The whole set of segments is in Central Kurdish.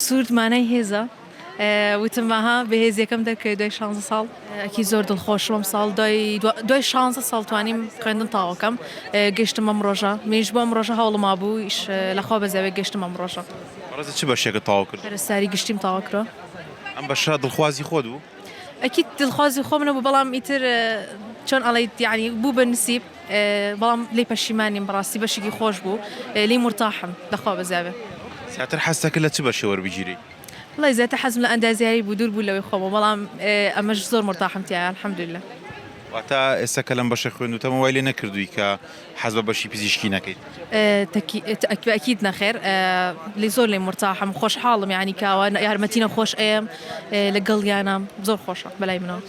سوورمانەی هێزە وتمماها بەهێز یەکەم دەکەی دوای 16 ساڵ ئەکی زۆر دڵخۆشم ساڵ دوای 16 ساڵ توانیم خوێندن تاوەکەم گەشتم ئەم ڕۆژە منیش بۆ ئەم ڕۆژە هەوڵما بوو ئیش لەخوا بەزەوێ گەشتم ئەم ڕۆژە ڕازە چ بەشێکە تاوا کرد پەرستاری گشتیم تاوا ئەم بەشە دڵخوازی خۆت بوو ئەکید دڵخوازی خۆم نەبوو بەڵام ئیتر چۆن ئەڵێیت یعنی بوو بە نسیب بەڵام لێ پەشیمانیم بەڕاستی بەشێکی خۆش بوو لێ مرتاحم لەخوا بەزەوێ زیاتر حەستەکە لە چ بەشێ وەربگیری والله زیاتر حەزم لە ئەندازیاری بوو دوور بوو لەوەی خۆمە بەڵام ئەمەش زۆر مرتاحم تایە الحەمدولله واتە ئێستا کە لەم بەشە خوێندوتەمە وای لێ نەکردووی کە حەز بە بەشی پزیشکی نەکەیت أكيد نخير لي زور لي مرتاحة خوش حالم يعني كوا يارمتينا خوش أيام لقل يانا زور خوشة بلاي منو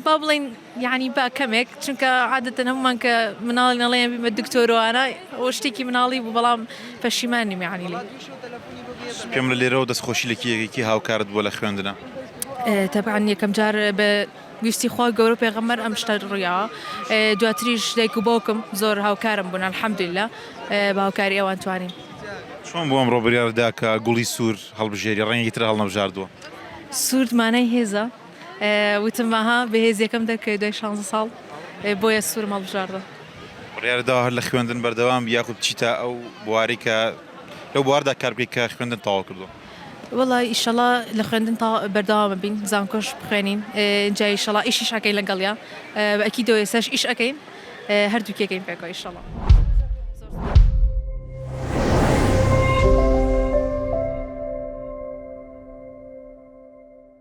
بابلين يعني با كمك چونك عادة هم منك منالي نالي بالدكتور وأنا واشتكي منالي وبلام فشيماني يعني لي پێم لە لێرەوە دەستخۆشی لە کیەکێکی هاوکارت بۆ لە خوێندنە طبعا یەکەم جار بە ویستی خوا گەورە پێغەمبەر ئەم شتە ڕوویا دواتریش دایک و باوکم زۆر هاوکارم بوون الحەمدولله بە هاوکاری ئەوان توانین چۆن بۆ ئەمڕۆ بڕیاردا کە گوڵی سوور هەڵبژێری ڕەنگی تر هەڵنەبژاردووە سوورمانەی هێزە وتمماها بەهێز یەکەم دەکەی دوای 16 ساڵ بۆیە سوورم هەڵبژاردە بڕیاردا هەر لە خوێندن بەردەوام یاخود چیتە ئەو بواری کە لەو بواردا کار بکەیت کە خوێندن تەواو کردووە والله ئیشەڵا لە خوێندن تا بەردەوامە بین زانکۆش بخوێنین جا ئیشەڵا ئیشیش ئەکەین لەگەڵیا بە ئەکیدەوە ئێستاش ئیش ئەکەین هەردووکێکەین پێکەوە ئیشەڵا